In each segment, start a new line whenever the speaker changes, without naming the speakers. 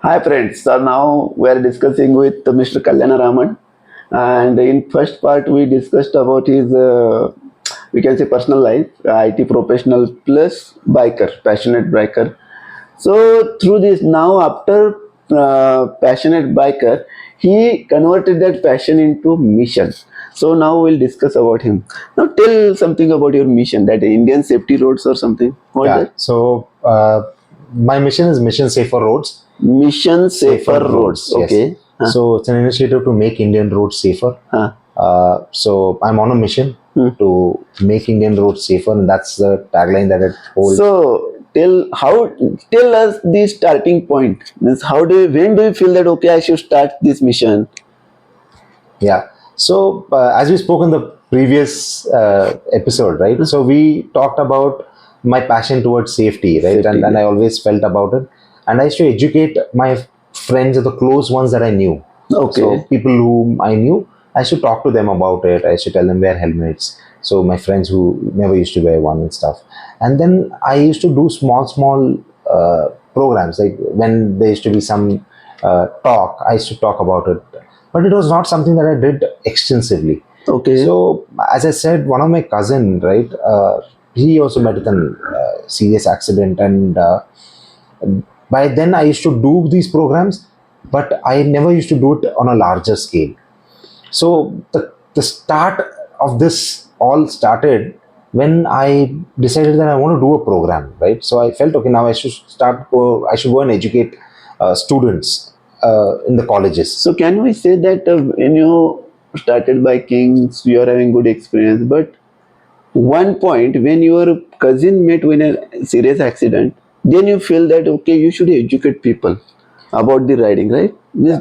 Hi friends, so now we are discussing with Mr. Kalyanaraman, and in first part we discussed about his we can say personal life, IT professional plus biker, passionate biker. So through this now after passionate biker, he converted that passion into mission. So now we'll discuss about him. Now tell something about your mission, that Indian safety roads or something. What
Yeah.
that?
So my mission is Mission Safer Roads.
Mission Safer Roads.
Yes.
Okay.
So it's an initiative to make Indian roads safer.
Huh.
So I'm on a mission to make Indian roads safer, and that's the tagline that it holds.
So tell us the starting point. Means when do you feel that okay I should start this mission?
Yeah. So as we spoke in the previous episode, right? So we talked about my passion towards safety, right? And I always felt about it, and I used to educate my friends, the close ones that I knew.
Okay.
So people whom I knew, I used to talk to them about it. I used to tell them wear helmets. So my friends who never used to wear one and stuff. And then I used to do small programs. Like when there used to be some talk, I used to talk about it. But it was not something that I did extensively.
Okay.
So as I said, one of my cousin, right, he also met with a serious accident, and by then I used to do these programs, but I never used to do it on a larger scale. So the start of this all started when I decided that I want to do a program, right? So I felt okay, now I should I should go and educate students in the colleges.
So can we say that when you started biking, you are having good experience, but one point when your cousin met with a serious accident, then you feel that okay you should educate people about the riding, right?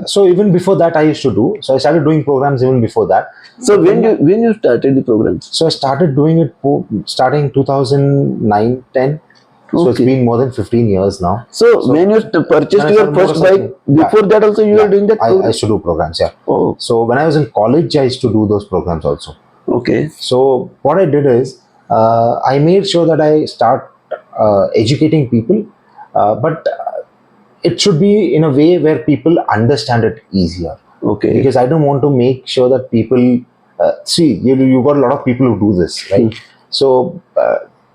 So even before that I used to do. So I started doing programs even before that.
So when you started the programs?
So I started doing it starting 2009-10. So it's been more than 15 years now.
So when you purchased your first bike, before that also you were doing that?
I used to do programs, yeah.
Oh.
So when I was in college, I used to do those programs also.
Okay.
So what I did is, I made sure that I start educating people, but it should be in a way where people understand it easier.
Okay.
Because I don't want to make sure that people see you got a lot of people who do this, right? So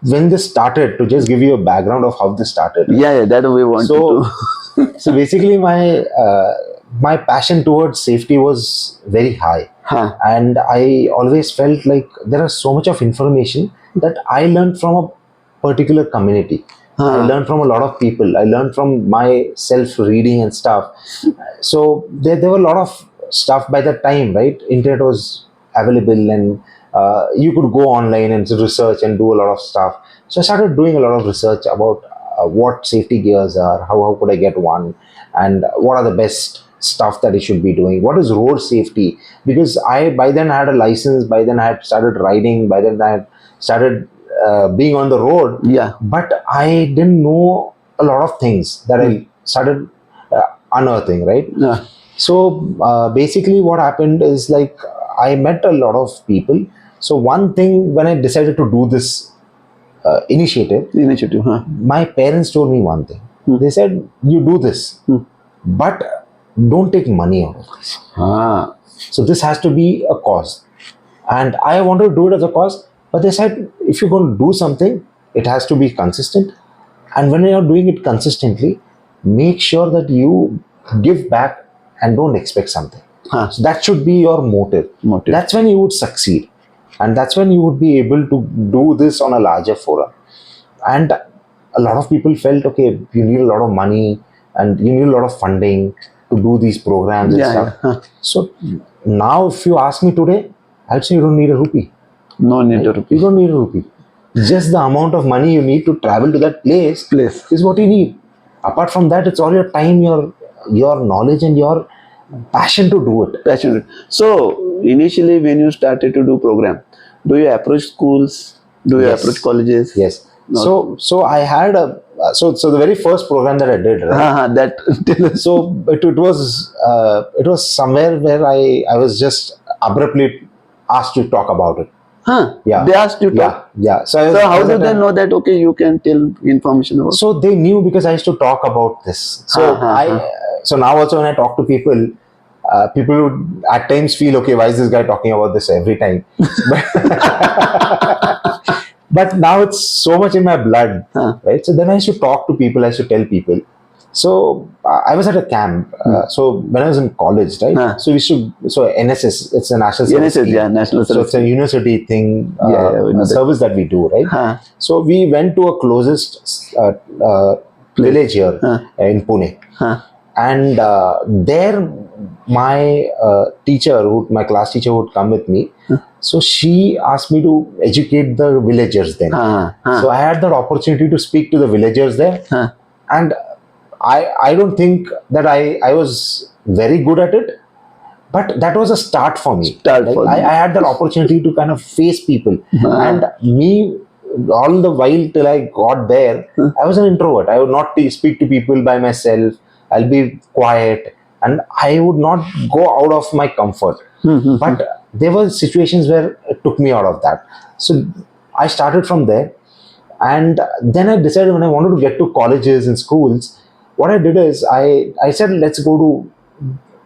when this started, to just give you a background of how this started.
Yeah, that we want to.
So basically, my passion towards safety was very high, and I always felt like there is so much of information that I learned from a particular community. I learned from a lot of people. I learned from my self-reading and stuff. So there were a lot of stuff by that time, right? Internet was available, and you could go online and research and do a lot of stuff. So I started doing a lot of research about what safety gears are, how could I get one, and what are the best stuff that I should be doing. What is road safety? Because I by then had a license, by then I had started riding, by then I had started being on the road.
Yeah.
But I didn't know a lot of things that I started unearthing, right?
Yeah.
So basically what happened is like I met a lot of people. So one thing when I decided to do this initiative, my parents told me one thing. They said, you do this, but don't take money out of this. So this has to be a cause. And I wanted to do it as a cause, but they said, if you're going to do something, it has to be consistent. And when you're doing it consistently, make sure that you give back and don't expect something. So that should be your motive. That's when you would succeed. And that's when you would be able to do this on a larger forum. And a lot of people felt, okay, you need a lot of money and you need a lot of funding to do these programs and stuff. Yeah. So now if you ask me today, I'd say you don't need a rupee.
No need a rupee.
You don't need a rupee. Just the amount of money you need to travel to that place is what you need. Apart from that, it's all your time, your knowledge and your passion to do it.
So initially when you started to do program, do you approach schools? Do you approach colleges?
Yes. So I had so the very first program that I did, right? So it was somewhere where I was just abruptly asked to talk about it.
Yeah. They asked you to?
Yeah.
So how did they know that, okay, you can tell information about?
So they knew because I used to talk about this. So So now also when I talk to people, people would at times feel, okay, why is this guy talking about this every time? But now it's so much in my blood, right? So then I used to talk to people, I used to tell people. So I was at a camp. So when I was in college, right? So we should. So NSS, it's a national service
NSS,
scheme.
yeah, national
So
service.
it's a university thing,
we know that.
service that we do, right? So we went to a closest village here in Pune, and there my teacher, my class teacher, would come with me. So she asked me to educate the villagers then. So I had that opportunity to speak to the villagers there, and I don't think that I was very good at it, but that was a start for me. I had that opportunity to kind of face people, and me, all the while till I got there, I was an introvert. I would not speak to people by myself. I'll be quiet, and I would not go out of my comfort. But there were situations where it took me out of that. So I started from there, and then I decided when I wanted to get to colleges and schools, what I did is I said, let's go to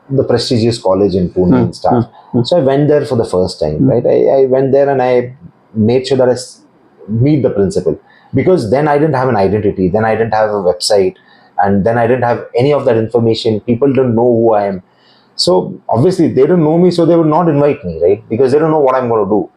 the prestigious college in Pune and stuff. So I went there for the first time, right? I went there and I made sure that I meet the principal, because then I didn't have an identity, then I didn't have a website, and then I didn't have any of that information. People don't know who I am. So obviously they don't know me, so they would not invite me, right? Because they don't know what I'm going to do.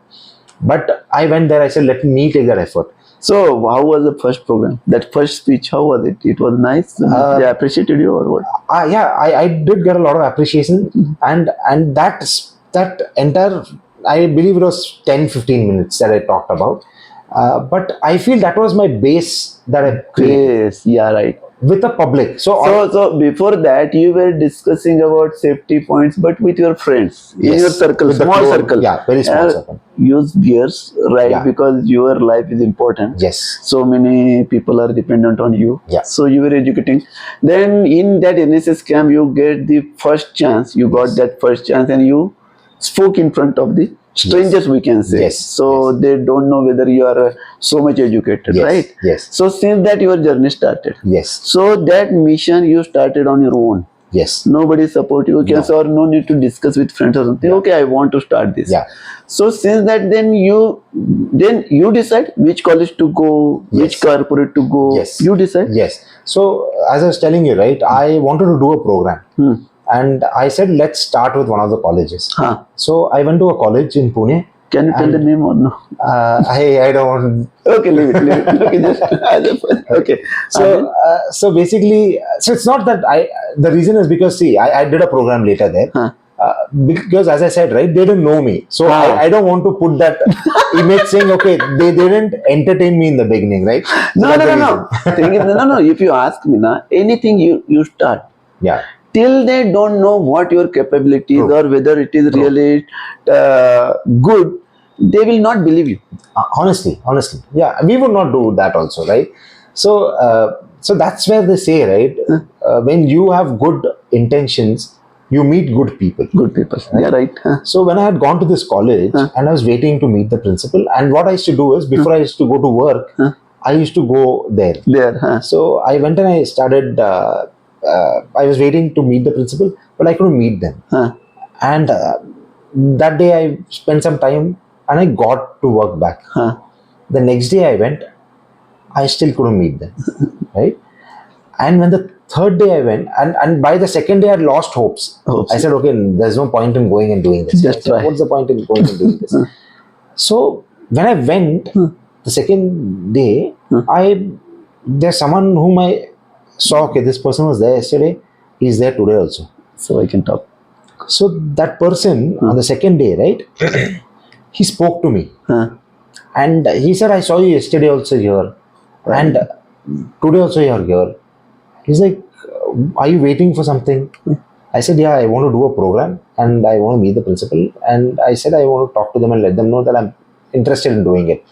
But I went there, I said, let me take that effort.
So how was the first program? That first speech, how was it? It was nice? They appreciated you or what?
Yeah, I did get a lot of appreciation, and that entire, I believe it was 10-15 minutes that I talked about. But I feel that was my base that I created.
Yes, yeah, right.
With the public.
So before that, you were discussing about safety points, but with your friends, in your circle, small circle.
Yeah, very small circle.
Use gears, right? Because your life is important.
Yes.
So many people are dependent on you.
Yeah.
So you were educating. Then in that NSS camp, you get the first chance. You got that first chance, and you spoke in front of the strangers, we can say. So they don't know whether you are so much educated, right?
Yes.
So since that your journey started.
Yes.
So that mission you started on your own.
Yes.
Nobody support you, okay, or no need to discuss with friends or something. Okay, I want to start this.
Yeah.
So since that, then you decide which college to go, which corporate to go.
Yes.
You decide.
Yes. So as I was telling you, right, I wanted to do a program. And I said, let's start with one of the colleges. So I went to a college in Pune.
Can you tell the name or no?
I don't want.
Okay, leave it. Okay, just okay.
So basically, so it's not that the reason is because, see, I did a program later there. Because as I said, right, they didn't know me. So I don't want to put that image saying, okay, they didn't entertain me in the beginning, right? So
no. Thing is, no. If you ask me, anything you start.
Yeah.
Till they don't know what your capabilities or whether it is really good, they will not believe you.
Honestly, yeah, we would not do that also, right? So, so that's where they say, right? When you have good intentions, you meet good people.
Good people, right? Yeah, right.
So when I had gone to this college and I was waiting to meet the principal, and what I used to do is, before I used to go to work, I used to go there. So I went and I started. I was waiting to meet the principal, but I couldn't meet them. And that day I spent some time and I got to work back. The next day I went, I still couldn't meet them. Right? And when the third day I went, and by the second day I lost hopes. I said, okay, there's no point in going and doing this.
Just try.
What's the point in going and doing this? So when I went, the second day, there's someone whom I saw, okay, this person was there yesterday, he's there today also.
So I can talk.
So that person on the second day, right, he spoke to me. And he said, I saw you yesterday also here. And today also you're here. He's like, are you waiting for something? I said, yeah, I want to do a program and I want to meet the principal. And I said, I want to talk to them and let them know that I'm interested in doing it.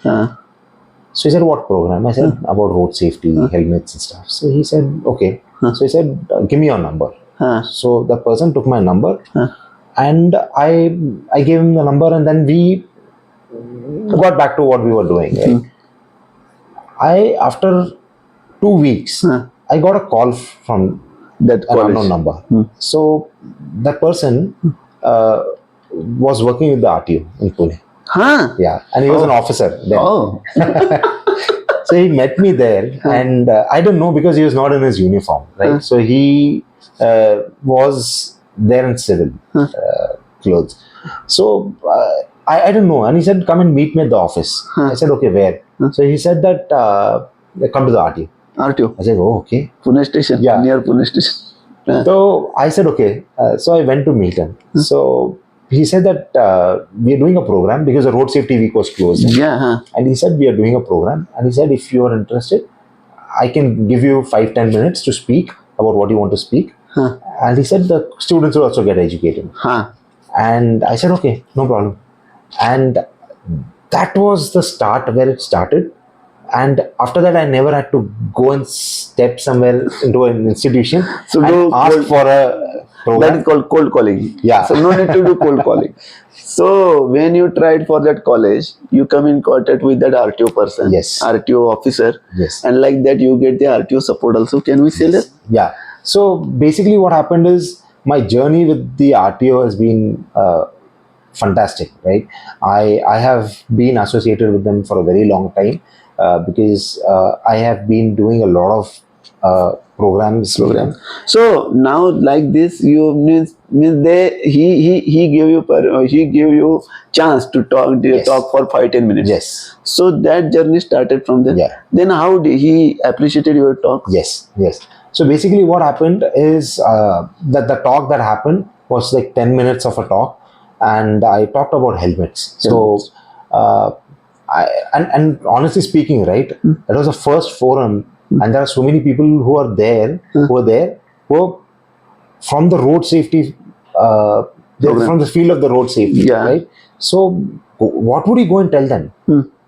So he said, what program? I said, about road safety, helmets and stuff. So he said, okay. So he said, give me your number. So the person took my number and I gave him the number, and then we got back to what we were doing. Right? After 2 weeks, I got a call from
That
an
college.
unknown number. So that person was working with the RTO in Pune.
Huh?
Yeah, and he was an officer then.
Oh.
So he met me there, and I don't know because he was not in his uniform, right? So he was there in civil clothes. So I don't know, and he said, "Come and meet me at the office." I said, "Okay, where?" So he said that come to the RTO.
RTO.
I said, "Oh, okay."
Pune station.
Yeah.
Near Pune station.
So I said, okay. So I went to meet him. So he said that we are doing a program because the road safety week was closed.
Yeah.
And he said, we are doing a program. And he said, if you are interested, I can give you 5-10 minutes to speak about what you want to speak. And he said, the students will also get educated. And I said, okay, no problem. And that was the start where it started. And after that, I never had to go and step somewhere into an institution and ask for a program.
That is called cold calling.
Yeah.
So no need to do cold calling. So when you tried for that college, you come in contact with that RTO person.
Yes.
RTO officer.
Yes.
And like that, you get the RTO support also. Can we say that?
Yeah. So basically what happened is my journey with the RTO has been fantastic, right? I have been associated with them for a very long time. Because I have been doing a lot of programs with them.
So now, like this, you means he gave you chance to talk for 5-10 minutes.
Yes.
So that journey started from there.
Yeah.
Then how did he appreciated your talk?
Yes. So basically, what happened is that the talk that happened was like 10 minutes of a talk, and I talked about helmets. So. And honestly speaking, right, that was the first forum, and there are so many people who are there, who are from the road safety, they're from the field of the road safety, right? So, what would you go and tell them?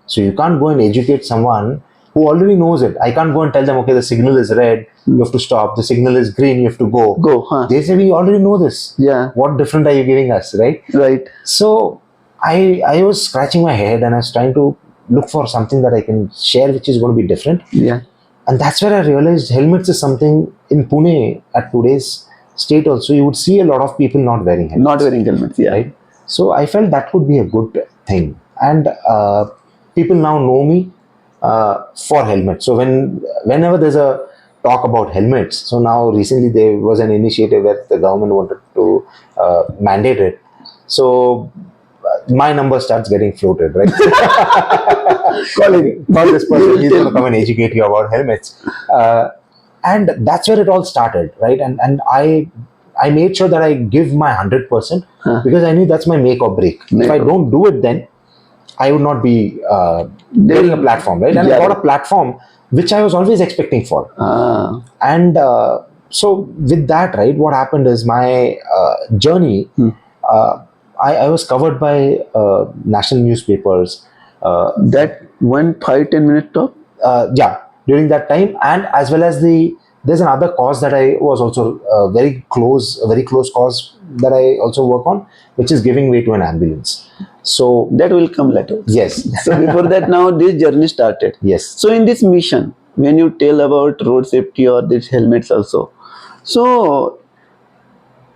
So you can't go and educate someone who already knows it. I can't go and tell them, okay, the signal is red, you have to stop. The signal is green, you have to go. They say, we already know this.
Yeah.
What different are you giving us, right?
Right.
So I was scratching my head and I was trying to look for something that I can share which is going to be different.
Yeah.
And that's where I realized helmets is something in Pune at today's state also. You would see a lot of people not wearing helmets.
Not wearing helmets, yeah.
Right? So I felt that could be a good thing. And people now know me for helmets. So whenever there's a talk about helmets, so now recently there was an initiative where the government wanted to mandate it. So my number starts getting floated, right? Calling, call this person, he's going to come and educate you about helmets. And that's where it all started, right? And I made sure that I give my 100% because I knew that's my make or break. If I don't do it, then I would not be getting a platform, right? And I got a platform which I was always expecting for. And so with that, right, what happened is my journey, I was covered by national newspapers.
That 5-10 minute talk?
Yeah, during that time, and as well as there's another cause that I was also a very close cause that I also work on, which is giving way to an ambulance. So
that will come later.
Yes.
So before that, now this journey started.
Yes.
So in this mission, when you tell about road safety or these helmets also, so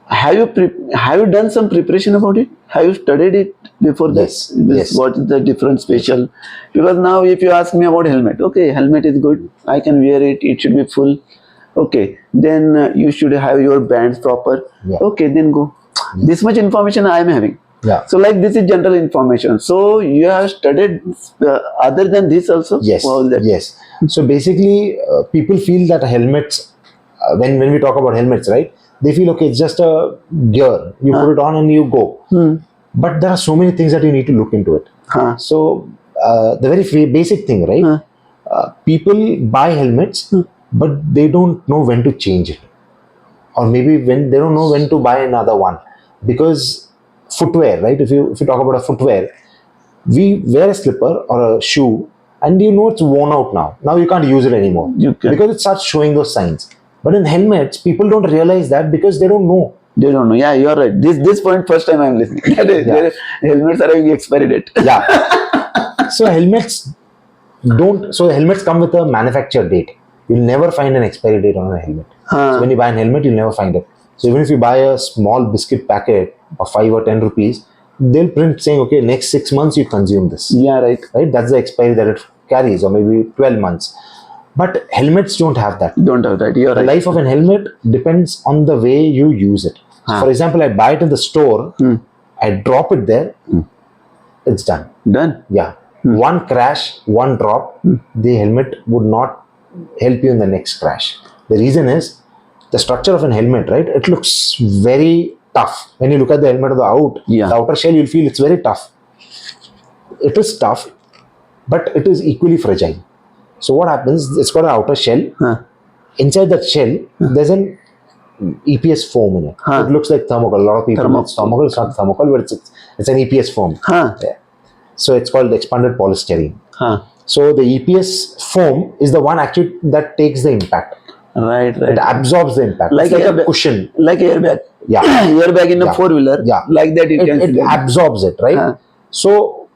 have you done some preparation about it? Have you studied it before this?
Yes.
What is the different special? Because now if you ask me about helmet, okay, helmet is good. I can wear it. It should be full. Okay, then you should have your bands proper.
Yeah.
Okay, then go. This much information I am having.
Yeah.
So like this is general information. So you have studied other than this also?
Yes. Yes. So basically, people feel that helmets, when we talk about helmets, right? They feel, okay, it's just a gear. You put it on and you go. But there are so many things that you need to look into it. So the very basic thing, right? People buy helmets, but they don't know when to change it. Or maybe when they don't know when to buy another one. Because footwear, right? If you talk about a footwear, we wear a slipper or a shoe and you know it's worn out now. Now you can't use it anymore. Because it starts showing those signs. But in helmets, people don't realize that because they don't know. They don't know.
Yeah, you're right. This point, first time I'm listening. Helmets are having expiry date.
Yeah. So helmets come with a manufacture date. You'll never find an expiry date on a helmet. So when you buy an helmet, you'll never find it. So even if you buy a small biscuit packet of 5 or 10 rupees, they'll print saying, okay, next 6 months you consume this.
Yeah, right.
Right? That's the expiry that it carries, or maybe 12 months. But helmets don't have that.
Don't have that. You're
The
right.
life of an helmet depends on the way you use it. So for example, I buy it in the store, I drop it there, it's done.
Done.
Yeah. One crash, one drop, the helmet would not help you in the next crash. The reason is the structure of an helmet, right? It looks very tough. When you look at the helmet of the the outer shell, you'll feel it's very tough. It is tough, but it is equally fragile. So what happens, it's got an outer shell. Inside that shell, there's an EPS foam in it. It looks like thermocol. A lot of people it's thermocol. It's not thermocol, but it's an EPS foam. Yeah. So it's called expanded polystyrene. So the EPS foam is the one actually that takes the impact.
Right.
It absorbs the impact. Like a cushion.
Like airbag.
Yeah.
Airbag in a four-wheeler.
Yeah.
Like that you can
it absorbs it, right? So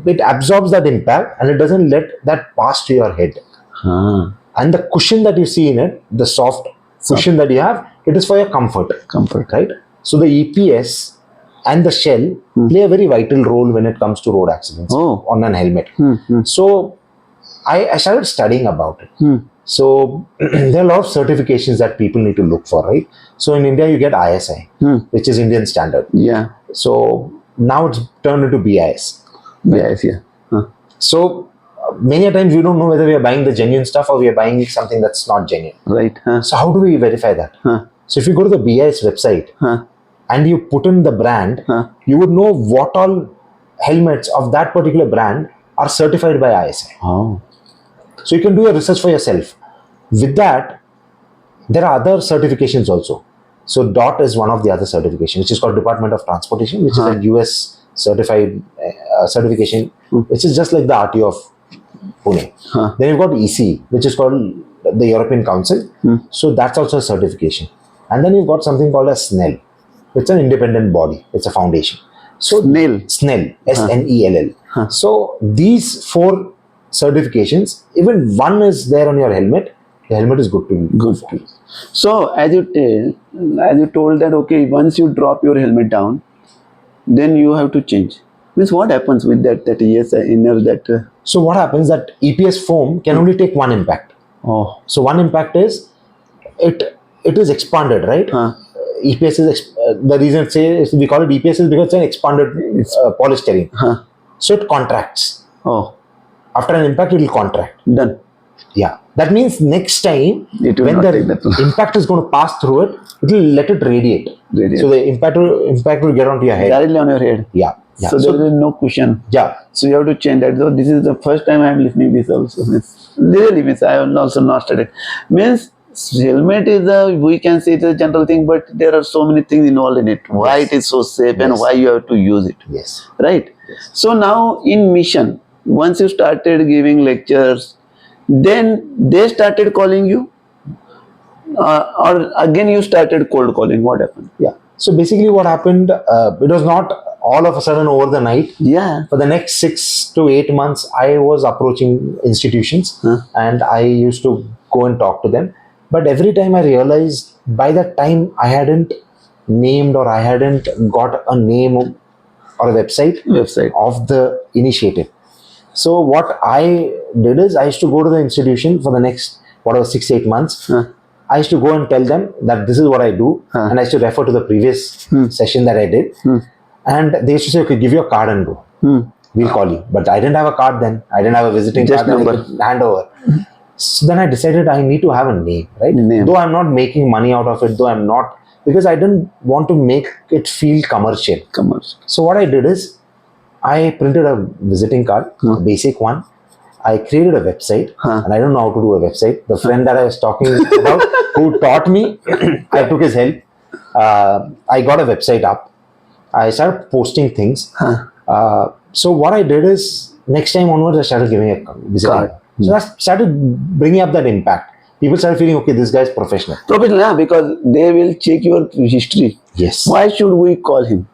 it absorbs that impact and it doesn't let that pass to your head. And the cushion that you see in it, the soft cushion that you have, it is for your comfort. Right? So the EPS and the shell play a very vital role when it comes to road accidents on an helmet. So I started studying about it. So there are a lot of certifications that people need to look for, right? So in India, you get ISI, which is Indian standard.
Yeah.
So now it's turned into BIS.
BIS, yeah.
So many a times we don't know whether we are buying the genuine stuff or we are buying something that's not genuine.
Right.
So how do we verify that? So if you go to the BIS website and you put in the brand, you would know what all helmets of that particular brand are certified by ISI. So you can do your research for yourself. With that, there are other certifications also. So DOT is one of the other certifications, which is called Department of Transportation, which is a US certified certification, which is just like the RTO of Pune. Then you've got EC, which is called the European Council. So that's also a certification. And then you've got something called a SNELL. It's an independent body. It's a foundation. So SNELL, SNELL. So these 4 certifications, even one is there on your helmet, the helmet is good to you.
Good. So as you told that, okay, once you drop your helmet down, then you have to change. Means what happens with that inner that?
So what happens that EPS foam can only take one impact. So one impact is it is expanded, right? EPS is the reason we call it EPS is because it's an expanded polystyrene. So it contracts. After an impact, it will contract.
Done.
Yeah. That means next time when the impact is going to pass through it, it will let it radiate. So the impact will get onto your head.
Directly on your head.
Yeah.
So there is no cushion.
Yeah.
So you have to change that. So this is the first time I am listening this also. Really means I have also not studied. Means helmet is we can say it's a general thing, but there are so many things involved in it. Why it is so safe and why you have to use it.
Yes.
Right. So now in mission, once you started giving lectures, then they started calling you, or again you started cold calling. What happened?
Yeah. So basically, what happened? It was not all of a sudden over the night.
Yeah.
For the next 6 to 8 months, I was approaching institutions and I used to go and talk to them. But every time I realized by that time I hadn't named or I hadn't got a name or a website of the initiative. So what I did is I used to go to the institution for the next 6-8 months. I used to go and tell them that this is what I do, and I used to refer to the previous session that I did. And they used to say, okay, give your card and go. We'll call you. But I didn't have a card then. I didn't have a visiting card that I could hand over. So then I decided I need to have a name, right? Though I'm not making money out of it, because I didn't want to make it feel commercial. So what I did is, I printed a visiting card, a basic one. I created a website, and I don't know how to do a website. The friend that I was talking about, who taught me, I took his help. I got a website up. I started posting things. So what I did is, next time onwards, I started giving a visiting card. So I started bringing up that impact. People started feeling, okay, this guy is professional.
Yeah, because they will check your history.
Yes.
Why should we call him?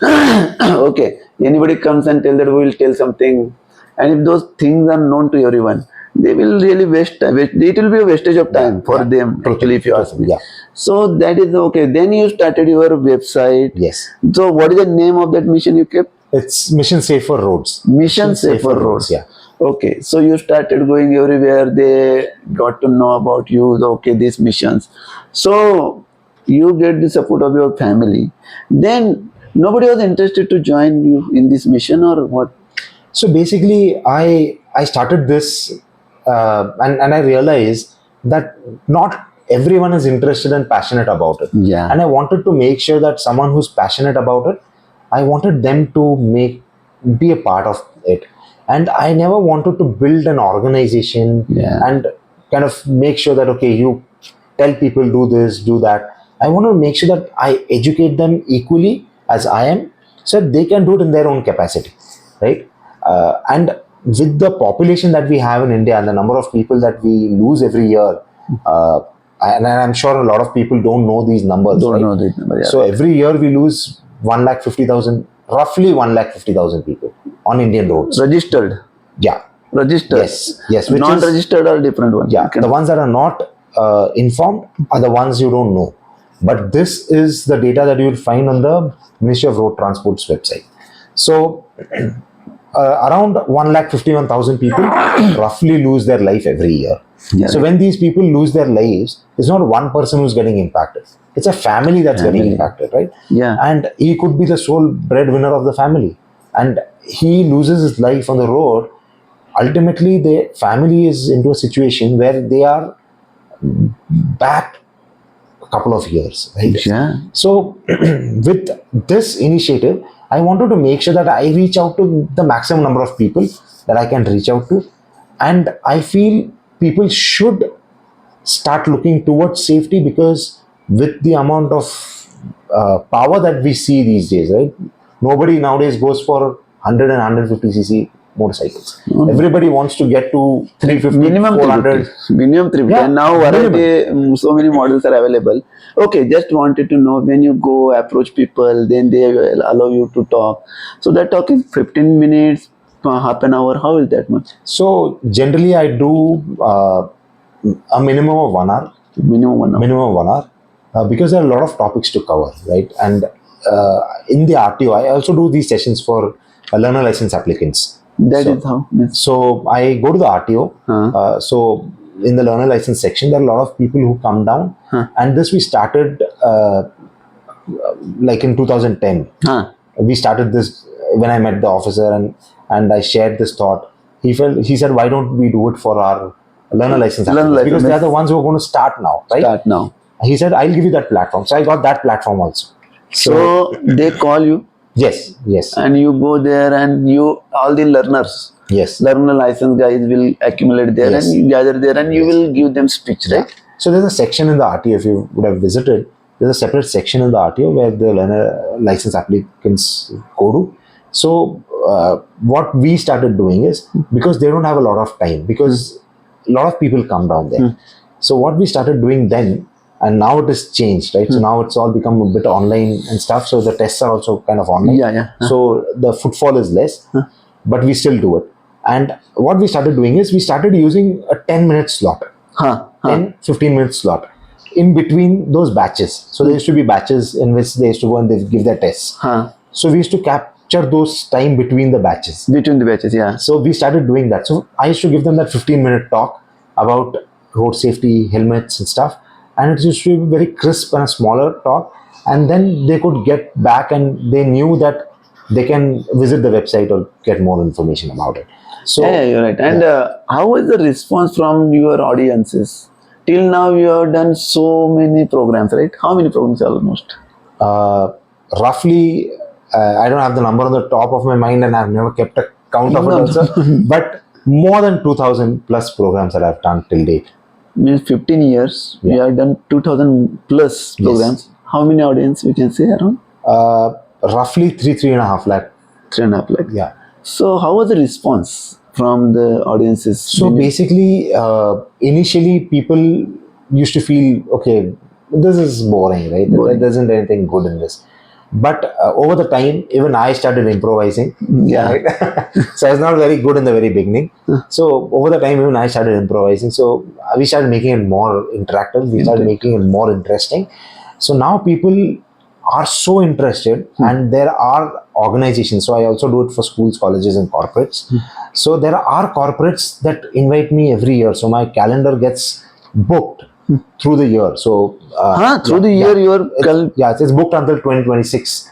Okay, anybody comes and tell that we will tell something, and if those things are known to everyone, they will really waste time. It will be a wastage of time for them, actually, if you ask me.
Yeah.
So that is okay. Then you started your website.
Yes.
So what is the name of that mission you kept?
It's Missionsaferoads.
Missionsaferroads.
Yeah.
Okay, so you started going everywhere. They got to know about you. Okay, these missions. So you get the support of your family. Then nobody was interested to join you in this mission, or what?
So basically, I started this, and I realized that not everyone is interested and passionate about it.
Yeah.
And I wanted to make sure that someone who's passionate about it, I wanted them to be a part of it. And I never wanted to build an organization and kind of make sure that, okay, you tell people do this, do that. I want to make sure that I educate them equally as I am, so that they can do it in their own capacity, right? And with the population that we have in India and the number of people that we lose every year, and I'm sure a lot of people don't know these numbers.
Don't know these numbers. Yeah.
So every year we lose 150,000, roughly 150,000 people on Indian roads.
Registered.
Yeah.
Registered.
Yes. Which
non-registered are different ones.
Yeah. The ones that are not informed are the ones you don't know. But this is the data that you will find on the Ministry of Road Transport's website. So around 151,000 people roughly lose their life every year. Yeah. So when these people lose their lives, it's not one person who's getting impacted. It's a family that's getting impacted, right?
Yeah.
And he could be the sole breadwinner of the family. And he loses his life on the road. Ultimately, the family is into a situation where they are back a couple of years, right?
Yeah.
So with this initiative, I wanted to make sure that I reach out to the maximum number of people that I can reach out to. And I feel people should start looking towards safety, because with the amount of power that we see these days, right? Nobody nowadays goes for 100 and 150cc motorcycles. Everybody wants to get to 350,
minimum
400.
350. Minimum 350.
Yeah,
and now so many models are available. Okay, just wanted to know, when you go approach people, then they will allow you to talk. So that talk is 15 minutes, half an hour. How is that much?
So generally I do a minimum of 1 hour.
Minimum 1 hour.
Minimum 1 hour. Because there are a lot of topics to cover, right? And in the RTO, I also do these sessions for learner license applicants.
That is how. Yes.
So I go to the RTO. So in the learner license section, there are a lot of people who come down. And this we started like in 2010. We started this when I met the officer, and I shared this thought. He said, why don't we do it for our learner license applicants? Because they are the ones who are going to start now, right?
Start now.
He said, I'll give you that platform. So I got that platform also.
So they call you.
Yes.
And you go there, and all the learners.
Yes.
Learner license guys will accumulate there, and you gather there, and you will give them speech, right?
So there's a section in the RTO, if you would have visited, there's a separate section in the RTO where the learner license applicants go to. So what we started doing is, because they don't have a lot of time, because a lot of people come down there. So what we started doing then, and now it has changed, right? So now it's all become a bit online and stuff. So the tests are also kind of online. So the footfall is less, but we still do it. And what we started doing is, we started using a 10-minute slot, 10-15-minute slot in between those batches. So there used to be batches in which they used to go and they give their tests. So we used to capture those time between the batches.
Yeah.
So we started doing that. So I used to give them that 15-minute talk about road safety, helmets and stuff. And it used to be very crisp and a smaller talk. And then they could get back, and they knew that they can visit the website or get more information about it. So
yeah, you're right. And how is the response from your audiences? Till now, you have done so many programs, right? How many programs almost?
Roughly, I don't have the number on the top of my mind, and I've never kept a count of it also. But more than 2,000 plus programs that I've done till date.
Means 15 years, we have done 2,000 plus programs. How many audience we can say around?
Roughly 3.5 lakh.
3.5 lakh.
Yeah.
So how was the response from the audiences?
So basically, initially people used to feel, okay, this is boring, right? There isn't anything good in this. But over the time, even I started improvising.
Yeah.
Right? So I was not very good in the very beginning. So over the time, even I started improvising. So we started making it more interactive. We started making it more interesting. So now people are so interested, and there are organizations. So I also do it for schools, colleges, and corporates. So there are corporates that invite me every year. So my calendar gets booked through the year. So
through the year you are
it's booked until 2026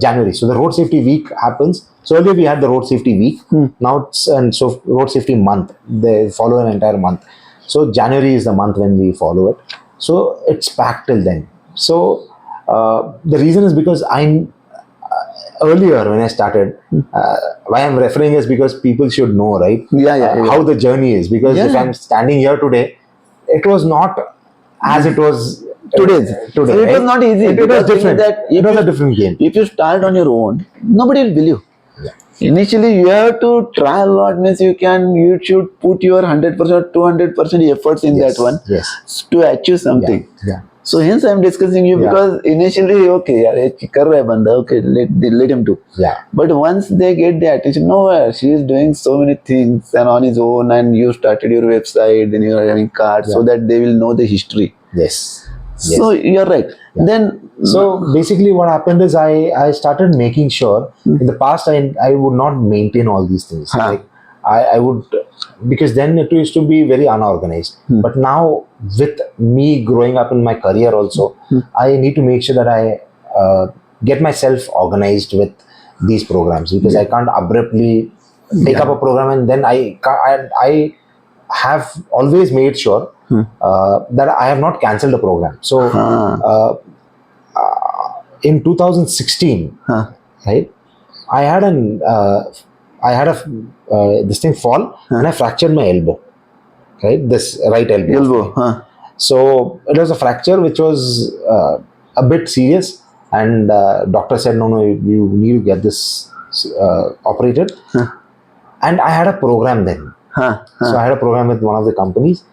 January. So the road safety week happens. So earlier we had the road safety week. Now it's so road safety month. They follow an entire month. So January is the month when we follow it. So it's packed till then. So the reason is because I'm earlier when I started. Why I'm referring is because people should know, right? How the journey is. Because if I'm standing here today, it was not as it was today.
So it was not easy.
It was different. It was a different game.
If you start on your own, nobody will believe. Initially, you have to try a lot. Means you should put your 100%, 200% efforts in that one to achieve something. So hence I am discussing you because initially, okay, let him do. But once they get the attention, no, she is doing so many things and on his own, and you started your website, then you are having cards, so that they will know the history. So you're right. Then
so basically what happened is I started making sure in the past I would not maintain all these things. Like I would, because then it used to be very unorganized. But now with me growing up in my career also, I need to make sure that I get myself organized with these programs, because I can't abruptly take up a program and then I have always made sure that I have not cancelled a program. So in 2016, right, I had this thing fall and I fractured my elbow, right, this right elbow. So it was a fracture which was a bit serious, and doctor said no, you need to get this operated. And I had a program then. So I had a program with one of the companies,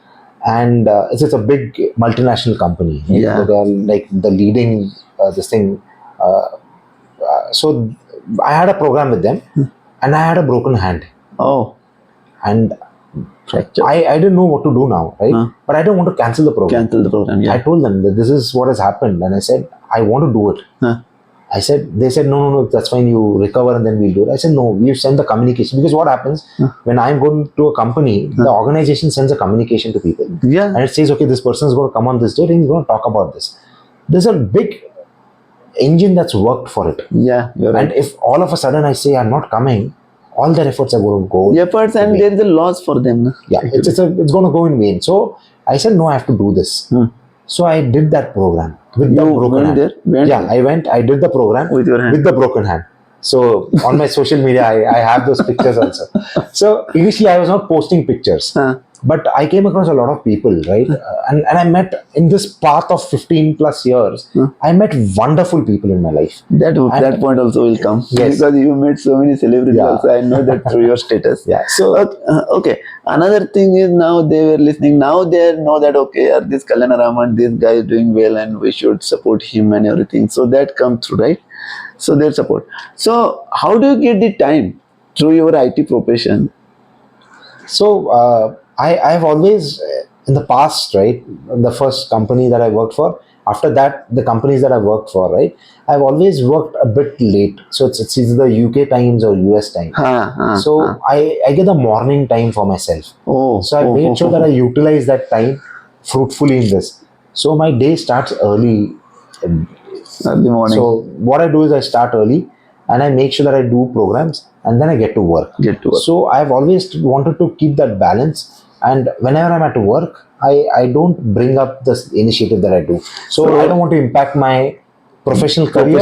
and it's a big multinational company. Right? They're like the leading this thing. So I had a program with them, and I had a broken hand. And I didn't know what to do now, right? But I don't want to cancel the program. I told them that this is what has happened, and I said I want to do it. They said no, that's fine, you recover and then we'll do it. I said no, we've sent the communication, because what happens when I'm going to a company, the organization sends a communication to people, and it says, okay, this person is going to come on this date and he's going to talk about this. There's a big engine that's worked for it.
You're right.
And if all of a sudden I say I'm not coming, all their efforts are going to go.
And there is a loss for them.
It's going to go in vain. So I said no, I have to do this. So I did that program with the broken hand. I went. I did the program with the broken hand. So on my social media, I have those pictures also. So initially, I was not posting pictures, but I came across a lot of people, right? And I met in this path of 15 plus years. I met wonderful people in my life.
That point also will come, because you met so many celebrities. Also, I know that through your status.
So
okay. Another thing is, now they were listening. Now they know that okay, this Kalyanaraman, this guy is doing well, and we should support him and everything. So that comes through, right? So their support. So how do you get the time through your IT profession?
So I've always, in the past, right, the first company that I worked for, after that, the companies that I worked for, right, I've always worked a bit late. So it's either UK times or US time. So I get the morning time for myself. So I made sure that I utilize that time fruitfully in this. So my day starts early.
Early morning.
So what I do is I start early and I make sure that I do programs and then I get to work. So I've always wanted to keep that balance, and whenever I'm at work, I don't bring up this initiative that I do. So I don't want to impact my professional career.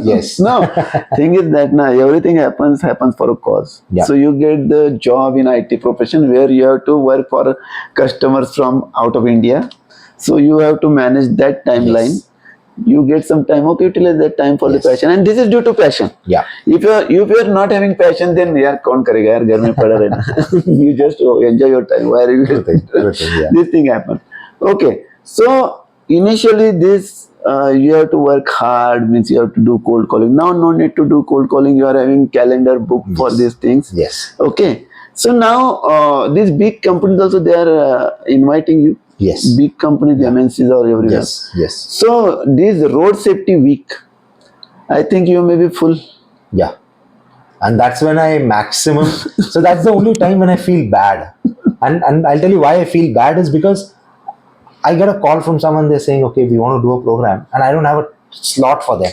Yes.
No, thing is that now everything happens for a cause. So you get the job in IT profession where you have to work for customers from out of India. So you have to manage that timeline. You get some time, okay, utilize that time for the passion, and this is due to passion. If you're not having passion, then yaar kaun karega yaar, ghar mein pada rehna. You just enjoy your time. Why are you this thing happen? Okay, so initially this you have to work hard, means you have to do cold calling. Now no need to do cold calling, you are having calendar book for these things.
Yes.
Okay, so now these big companies also, they are inviting you.
Yes.
Big companies, MNCs are everywhere.
Yes. Yes.
So this road safety week, I think you may be full.
Yeah. And that's when I maximum. So that's the only time when I feel bad. And I'll tell you why I feel bad is because I get a call from someone, they're saying, okay, we want to do a program, and I don't have a slot for them.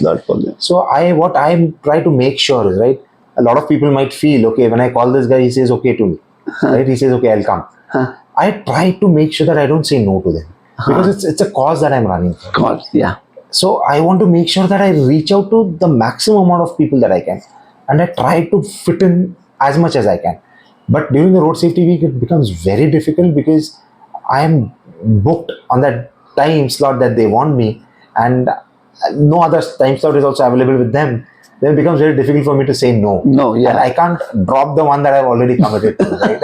So what I try to make sure is, right, a lot of people might feel, okay, when I call this guy, he says okay to me. Right? He says, okay, I'll come. I try to make sure that I don't say no to them. Because it's a cause that I'm running for.
Cause, yeah.
So I want to make sure that I reach out to the maximum amount of people that I can. And I try to fit in as much as I can. But during the road safety week, it becomes very difficult because I am booked on that time slot that they want me, and no other time slot is also available with them. Then it becomes very difficult for me to say no.
No, yeah.
And I can't drop the one that I've already committed to, right?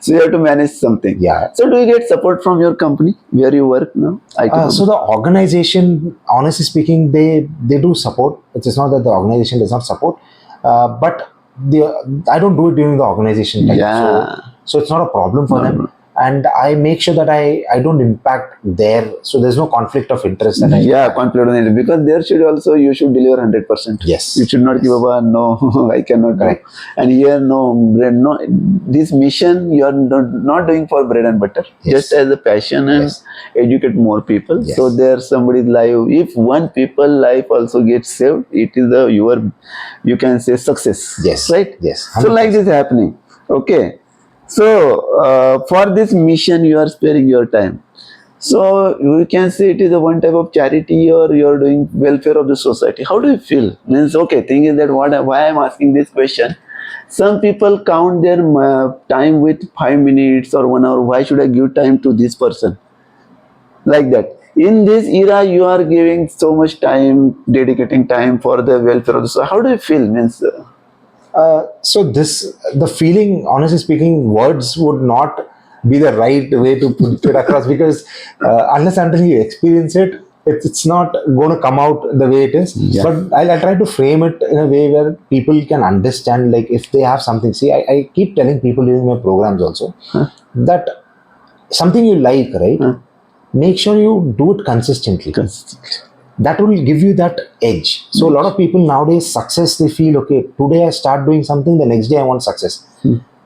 So you have to manage something.
Yeah.
So do you get support from your company where you work now?
So the organization, honestly speaking, they do support. It's not that the organization does not support, but I don't do it during the organization time.
Yeah.
So it's not a problem for them. And I make sure that I don't impact there. So there's no conflict of interest.
Conflict of interest. Because there should also, you should deliver 100%.
Yes.
You should not give up, no, I cannot.
Correct.
And here, no, this mission you are not doing for bread and butter.
Yes.
Just as a passion and educate more people.
Yes.
So there's somebody's life. If one people life also gets saved, it is you can say success.
Yes.
Right?
Yes.
100%. So like this happening. Okay. So, for this mission, you are sparing your time. So, you can say it is a one type of charity, or you are doing welfare of the society. How do you feel? Means, okay, thing is that why I am asking this question. Some people count their time with 5 minutes or 1 hour. Why should I give time to this person? Like that. In this era, you are giving so much time, dedicating time for the welfare of the society. How do you feel? Means.
So the feeling, honestly speaking, words would not be the right way to put it across, because unless until you experience it, it's not going to come out the way it is.
Yeah.
But I'll try to frame it in a way where people can understand, like if they have something. See, I keep telling people during my programs also that something you like, right? Make sure you do it consistently. That will give you that edge. So a lot of people nowadays, success, they feel, okay, today I start doing something, the next day I want success.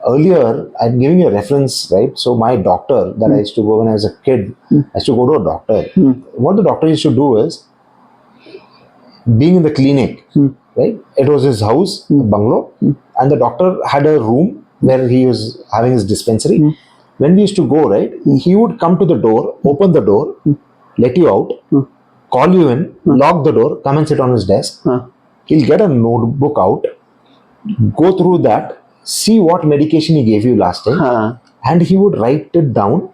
Earlier, I'm giving you a reference, right? So my doctor that I used to go when I was a kid, I used to go to a doctor. What the doctor used to do is, being in the clinic, right? It was his house, a bungalow, and the doctor had a room where he was having his dispensary. When we used to go, right, he would come to the door, open the door, let you out, call you in, lock the door, come and sit on his desk. He'll get a notebook out, go through that, see what medication he gave you last time, and he would write it down,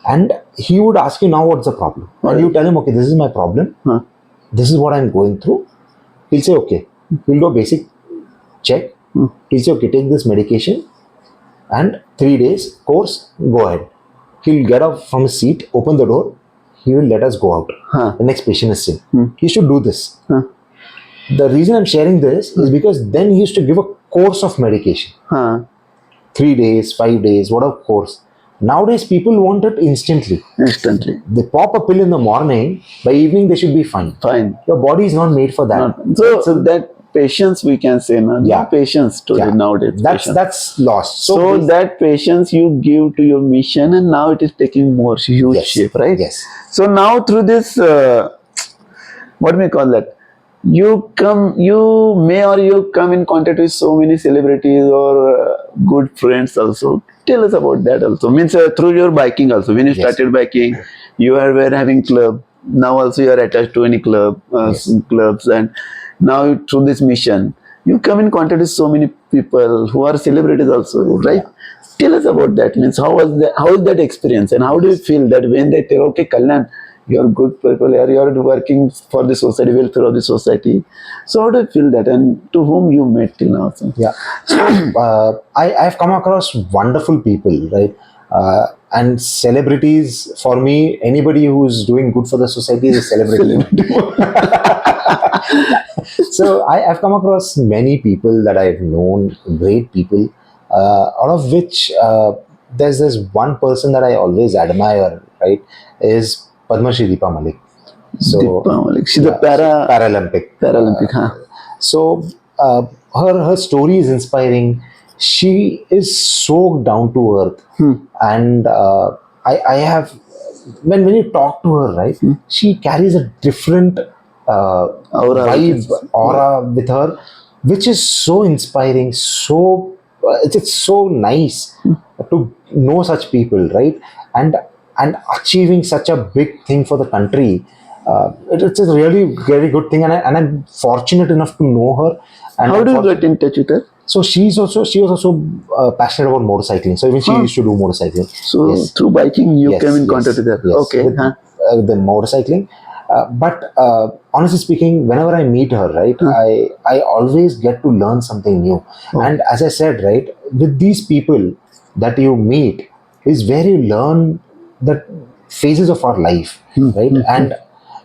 and he would ask you, now what's the problem? And you tell him, okay, this is my problem, this is what I'm going through. He'll say, okay, we'll go basic check. He'll say, okay, take this medication, and 3 days course, go ahead. He'll get up from his seat, open the door, he will let us go out. The next patient is in. He should do this. The reason I'm sharing this is because then he used to give a course of medication. 3 days, 5 days, whatever course. Nowadays, people want it instantly. They pop a pill in the morning, by evening they should be fine. Your body is not made for that.
So that patience, we can say, no patience today nowadays.
That's lost.
So that patience you give to your mission, and now it is taking more huge shape, right?
Yes.
So now through this, what do we call that? You come in contact with so many celebrities or good friends also. Tell us about that also. Means through your biking also. When you started biking, you were having club. Now also you are attached to any club, clubs, and now through this mission, you come in contact with so many people who are celebrities also, right? Tell us about that. Means how is that experience, and how do you feel that when they tell, okay, Kalyan, you are good people, you are working for the society, welfare of the society. So how do you feel that, and to whom you met till now?
So I've come across wonderful people, right? and celebrities, for me, anybody who's doing good for the society is a celebrity. So I've come across many people that I've known, great people, out of which there's this one person that I always admire, right, is Padma Shri Deepa Malik. So
Deepa Malik. She's a Paralympic, huh?
So her story is inspiring. She is so down to earth, and I have when you talk to her, right, she carries a different aura with her, which is so inspiring. So it's so nice to know such people, right, and achieving such a big thing for the country. It's a really very good thing, and I'm fortunate enough to know her. And
how do you get in touch with her?
So she was also passionate about motorcycling. So even she used to do motorcycling.
So through biking, you came in contact with her.
Yes,
okay,
with, the motorcycling. But honestly speaking, whenever I meet her, right, I always get to learn something new. And as I said, right, with these people that you meet is where you learn the phases of our life, right? And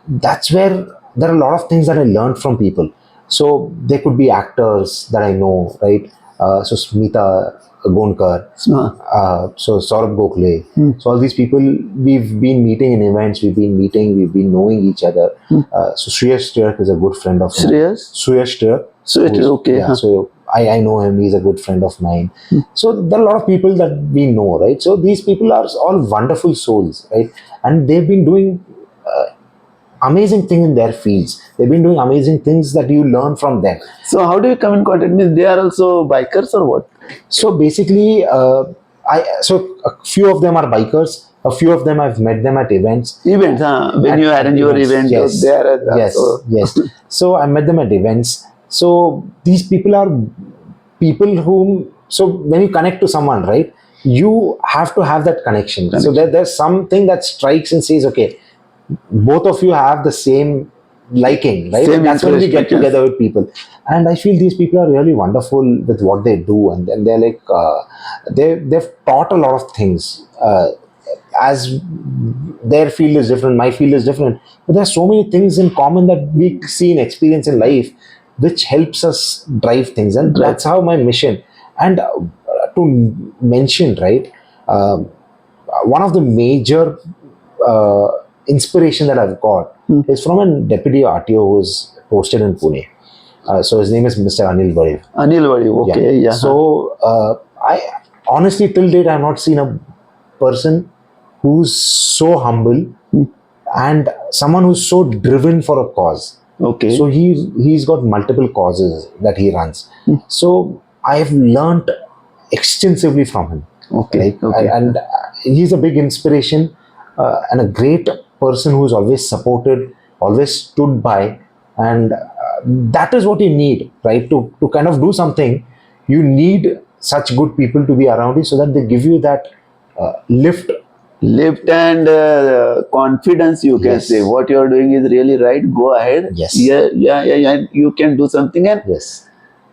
that's where there are a lot of things that I learned from people. So there could be actors that I know, right? So Smita Gonkar, so Saurabh Gokhale. So all these people, we've been meeting in events, we've been knowing each other. So Shreyas Tirk is a good friend of mine. Shreyas Tirk.
Okay.
Yeah, so I know him, he's a good friend of mine. So there are a lot of people that we know, right? So these people are all wonderful souls, right? And they've been doing amazing things in their fields. They've been doing amazing things that you learn from them.
So how do you come in contact? Means they are also bikers or what?
So basically, so a few of them are bikers. A few of them I've met them at events.
When you arrange your event,
yes,
they are
yes. So I met them at events. So these people are people whom. So when you connect to someone, right, you have to have that connection. So there's something that strikes and says, okay, both of you have the same liking, right? And that's when we get together with people. And I feel these people are really wonderful with what they do, and they're like they've taught a lot of things. As their field is different, my field is different, but there's so many things in common that we see and experience in life, which helps us drive things, and that's how my mission. And to mention, right, one of the major inspiration that I've got is from a deputy RTO who's posted in Pune. So his name is Mr. Anil Vadiv.
Anil Vadiv, okay, yeah.
So I honestly till date I've not seen a person who's so humble and someone who's so driven for a cause.
Okay.
So he's got multiple causes that he runs. So I've learned extensively from him.
Okay.
And he's a big inspiration and a great person who's always supported, always stood by, and that is what you need, right? To kind of do something, you need such good people to be around you so that they give you that lift
and confidence, you can say what you are doing is really right, go ahead.
Yes.
Yeah, you can do something. And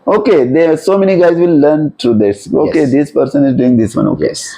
okay, there are so many guys will learn through this. Okay, this person is doing this one. Okay.
Yes.